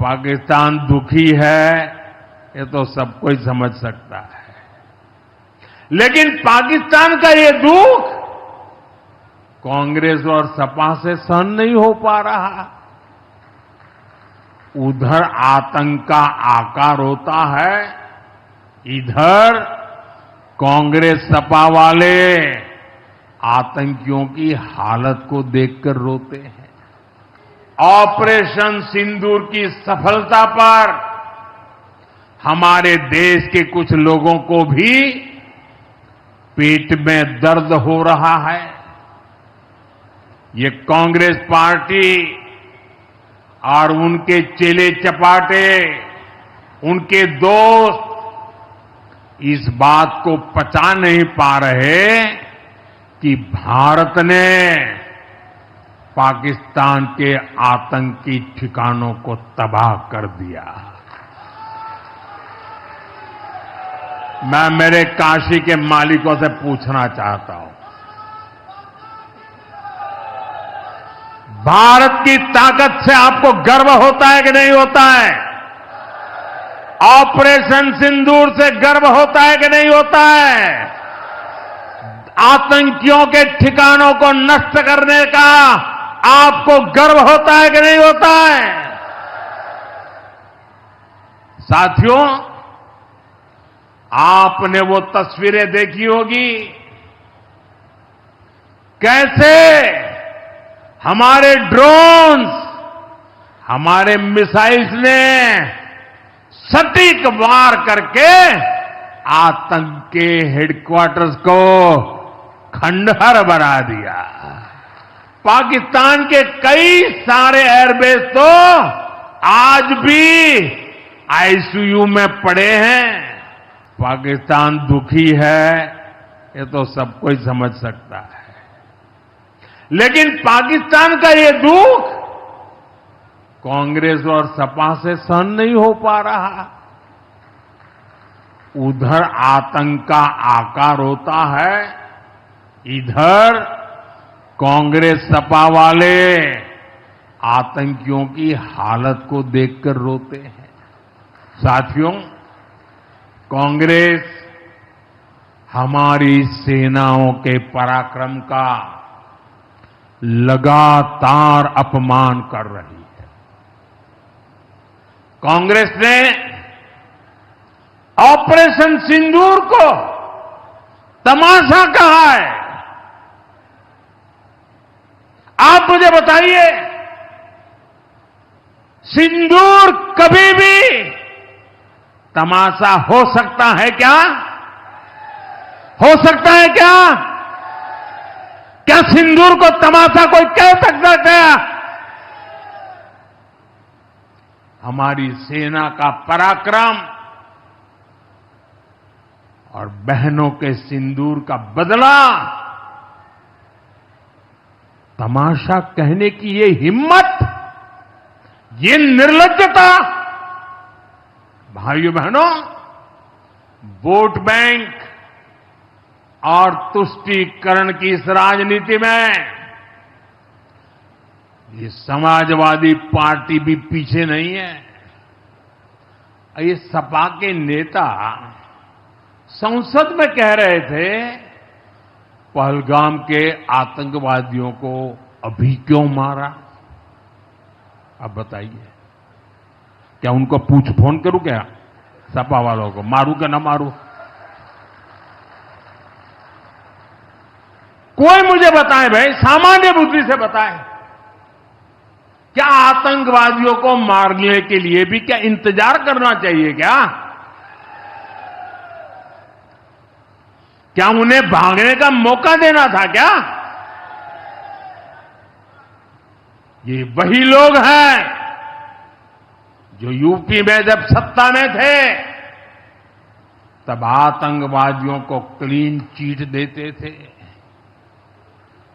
पाकिस्तान दुखी है, ये तो सब कोई समझ सकता है। लेकिन पाकिस्तान का ये दुख कांग्रेस और सपा से सहन नहीं हो पा रहा। उधर आतंक का आकार होता है, इधर कांग्रेस सपा वाले आतंकियों की हालत को देखकर रोते हैं। ऑपरेशन सिंदूर की सफलता पर हमारे देश के कुछ लोगों को भी पेट में दर्द हो रहा है। ये कांग्रेस पार्टी और उनके चेले चपाटे, उनके दोस्त इस बात को पचा नहीं पा रहे कि भारत ने पाकिस्तान के आतंकी ठिकानों को तबाह कर दिया। मैं मेरे काशी के मालिकों से पूछना चाहता हूं, भारत की ताकत से आपको गर्व होता है कि नहीं होता है? ऑपरेशन सिंदूर से गर्व होता है कि नहीं होता है? आतंकियों के ठिकानों को नष्ट करने का आपको गर्व होता है कि नहीं होता है? साथियों, आपने वो तस्वीरें देखी होगी, कैसे हमारे ड्रोन्स, हमारे मिसाइल्स ने सटीक वार करके आतंक के हेडक्वार्टर्स को खंडहर बना दिया। पाकिस्तान के कई सारे एयरबेस तो आज भी आईसीयू में पड़े हैं। पाकिस्तान दुखी है, ये तो सब कोई समझ सकता है। लेकिन पाकिस्तान का ये दुख कांग्रेस और सपा से सहन नहीं हो पा रहा। उधर आतंक का आकार होता है, इधर कांग्रेस सपा वाले आतंकियों की हालत को देखकर रोते हैं। साथियों, कांग्रेस हमारी सेनाओं के पराक्रम का लगातार अपमान कर रही है। कांग्रेस ने ऑपरेशन सिंदूर को तमाशा कहा है। आप मुझे बताइए, सिंदूर कभी भी तमाशा हो सकता है क्या? हो सकता है क्या? क्या सिंदूर को तमाशा कोई कह सकता है क्या? हमारी सेना का पराक्रम और बहनों के सिंदूर का बदला, तमाशा कहने की ये हिम्मत, ये निर्लज्जता, भाइयों बहनों, वोट बैंक और तुष्टीकरण की इस राजनीति में ये समाजवादी पार्टी भी पीछे नहीं है। ये सपा के नेता संसद में कह रहे थे, पहलगाम के आतंकवादियों को अभी क्यों मारा? अब बताइए, क्या उनको पूछ फोन करूं क्या? सपा वालों को मारूं क्या ना मारूं? कोई मुझे बताए भाई, सामान्य बुद्धि से बताए, क्या आतंकवादियों को मारने के लिए भी क्या इंतजार करना चाहिए क्या? क्या उन्हें भागने का मौका देना था क्या? ये वही लोग हैं जो यूपी में जब सत्ता में थे तब आतंकवादियों को क्लीन चिट देते थे,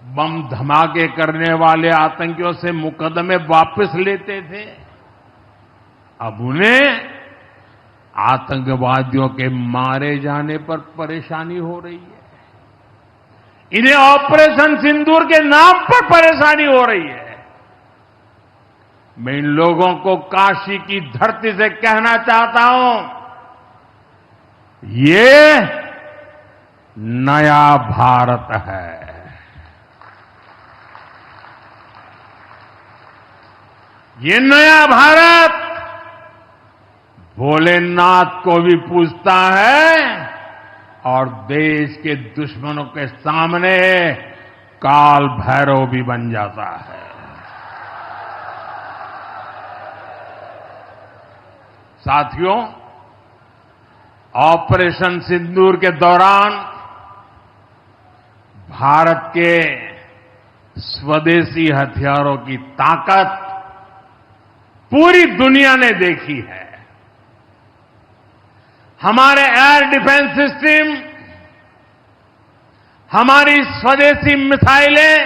बम धमाके करने वाले आतंकियों से मुकदमे वापस लेते थे। अब उन्हें आतंकवादियों के मारे जाने पर परेशानी हो रही है। इन्हें ऑपरेशन सिंदूर के नाम पर परेशानी हो रही है। मैं इन लोगों को काशी की धरती से कहना चाहता हूं, ये नया भारत है। ये नया भारत भोलेनाथ को भी पूजता है और देश के दुश्मनों के सामने काल भैरव भी बन जाता है। साथियों, ऑपरेशन सिंदूर के दौरान भारत के स्वदेशी हथियारों की ताकत पूरी दुनिया ने देखी है। हमारे एयर डिफेंस सिस्टम, हमारी स्वदेशी मिसाइलें,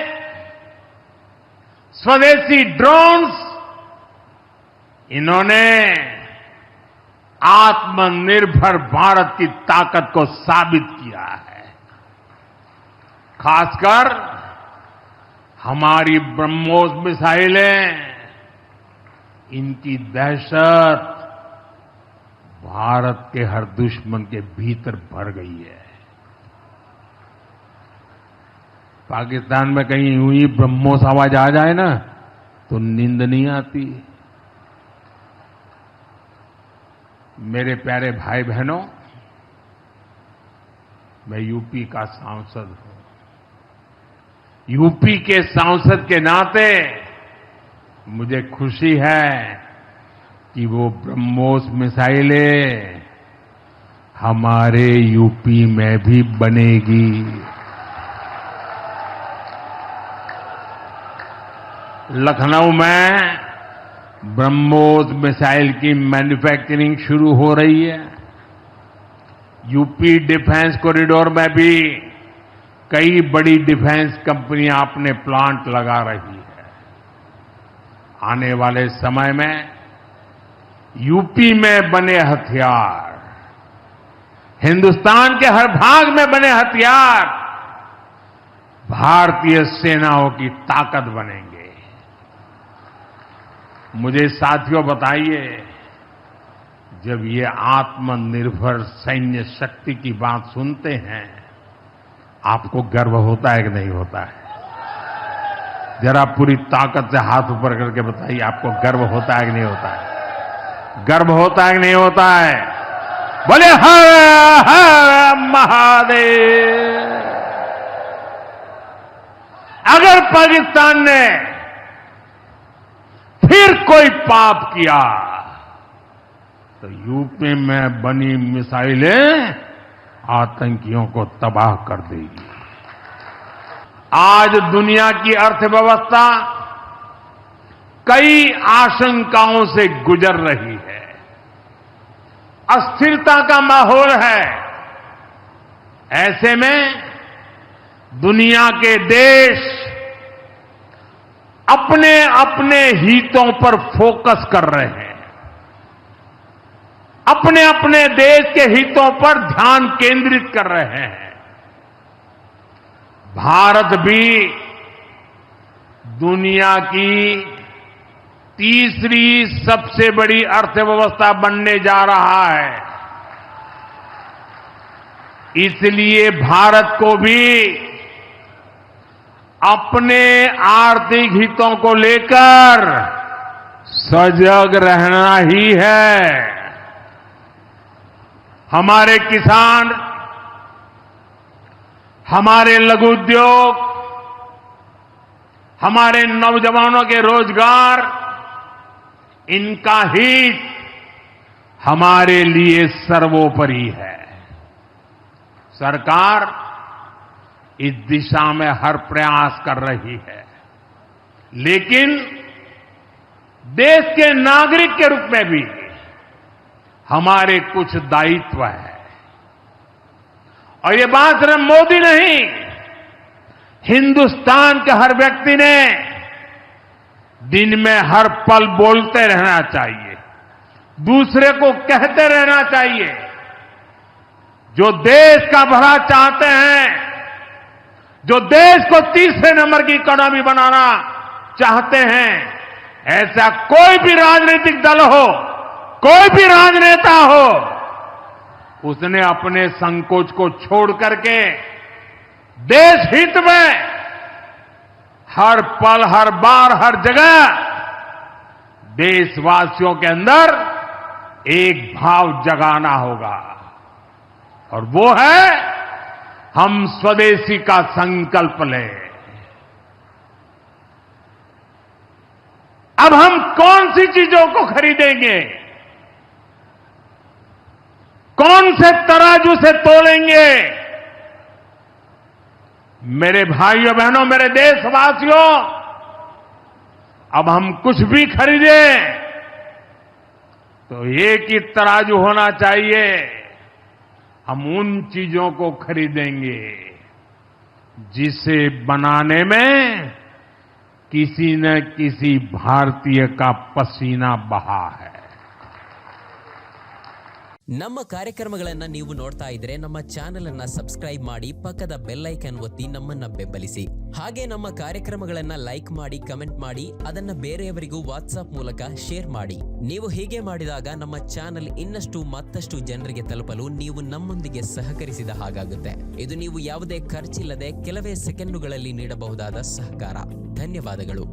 स्वदेशी ड्रोन्स, इन्होंने आत्मनिर्भर भारत की ताकत को साबित किया है। खासकर हमारी ब्रह्मोस मिसाइलें, इनकी दहशत भारत के हर दुश्मन के भीतर भर गई है। पाकिस्तान में कहीं यूं ही ब्रह्मोस आवाज आ जाए ना तो नींद नहीं आती। मेरे प्यारे भाई बहनों, मैं यूपी का सांसद हूं। यूपी के सांसद के नाते मुझे खुशी है कि वो ब्रह्मोस मिसाइलें हमारे यूपी में भी बनेगी। लखनऊ में ब्रह्मोस मिसाइल की मैन्युफैक्चरिंग शुरू हो रही है। यूपी डिफेंस कॉरिडोर में भी कई बड़ी डिफेंस कंपनियां अपने प्लांट लगा रही है। आने वाले समय में यूपी में बने हथियार, हिंदुस्तान के हर भाग में बने हथियार भारतीय सेनाओं की ताकत बनेंगे। मुझे साथियों बताइए, जब ये आत्मनिर्भर सैन्य शक्ति की बात सुनते हैं, आपको गर्व होता है कि नहीं होता है? जरा पूरी ताकत से हाथ ऊपर करके बताइए, आपको गर्व होता है कि नहीं होता है? गर्व होता है कि नहीं होता है? बोले हर हर महादेव। अगर पाकिस्तान ने फिर कोई पाप किया तो यूपी में बनी मिसाइलें आतंकियों को तबाह कर देगी। आज दुनिया की अर्थव्यवस्था कई आशंकाओं से गुजर रही है। अस्थिरता का माहौल है। ऐसे में दुनिया के देश अपने अपने हितों पर फोकस कर रहे हैं। अपने अपने देश के हितों पर ध्यान केंद्रित कर रहे हैं। भारत भी दुनिया की तीसरी सबसे बड़ी अर्थव्यवस्था बनने जा रहा है। इसलिए भारत को भी अपने आर्थिक हितों को लेकर सजग रहना ही है। हमारे किसान, हमारे लघु उद्योग, हमारे नौजवानों के रोजगार, इनका हित हमारे लिए सर्वोपरि है। सरकार इस दिशा में हर प्रयास कर रही है, लेकिन देश के नागरिक के रूप में भी हमारे कुछ दायित्व है। और ये बात सिर्फ मोदी नहीं, हिंदुस्तान के हर व्यक्ति ने दिन में हर पल बोलते रहना चाहिए, दूसरे को कहते रहना चाहिए। जो देश का भला चाहते हैं, जो देश को तीसरे नंबर की इकोनॉमी बनाना चाहते हैं, ऐसा कोई भी राजनीतिक दल हो, कोई भी राजनेता हो, उसने अपने संकोच को छोड़ करके देश हित में हर पल, हर बार, हर जगह देशवासियों के अंदर एक भाव जगाना होगा, और वो है हम स्वदेशी का संकल्प लें। अब हम कौन सी चीजों को खरीदेंगे, कौन से तराजू से तोलेंगे? मेरे भाइयों बहनों, मेरे देशवासियों, अब हम कुछ भी खरीदें तो एक ही तराजू होना चाहिए। हम उन चीजों को खरीदेंगे जिसे बनाने में किसी न किसी भारतीय का पसीना बहा है। ನಮ್ಮ ಕಾರ್ಯಕ್ರಮಗಳನ್ನು ನೀವು ನೋಡ್ತಾ ಇದ್ರೆ ನಮ್ಮ ಚಾನೆಲ್ ಅನ್ನು ಸಬ್ಸ್ಕ್ರೈಬ್ ಮಾಡಿ, ಪಕ್ಕದ ಬೆಲ್ ಐಕಾನ್ ಒತ್ತಿ ನಮ್ಮನ್ನ ಬೆಂಬಲಿಸಿ. ಹಾಗೆ ನಮ್ಮ ಕಾರ್ಯಕ್ರಮಗಳನ್ನು ಲೈಕ್ ಮಾಡಿ, ಕಮೆಂಟ್ ಮಾಡಿ, ಅದನ್ನ ಬೇರೆಯವರಿಗೂ ವಾಟ್ಸ್ಆಪ್ ಮೂಲಕ ಶೇರ್ ಮಾಡಿ. ನೀವು ಹೀಗೆ ಮಾಡಿದಾಗ ನಮ್ಮ ಚಾನೆಲ್ ಇನ್ನಷ್ಟು ಮತ್ತಷ್ಟು ಜನರಿಗೆ ತಲುಪಲು ನೀವು ನಮ್ಮೊಂದಿಗೆ ಸಹಕರಿಸಿದ ಹಾಗಾಗುತ್ತೆ. ಇದು ನೀವು ಯಾವುದೇ ಖರ್ಚಿಲ್ಲದೆ ಕೆಲವೇ ಸೆಕೆಂಡುಗಳಲ್ಲಿ ನೀಡಬಹುದಾದ ಸಹಕಾರ. ಧನ್ಯವಾದಗಳು.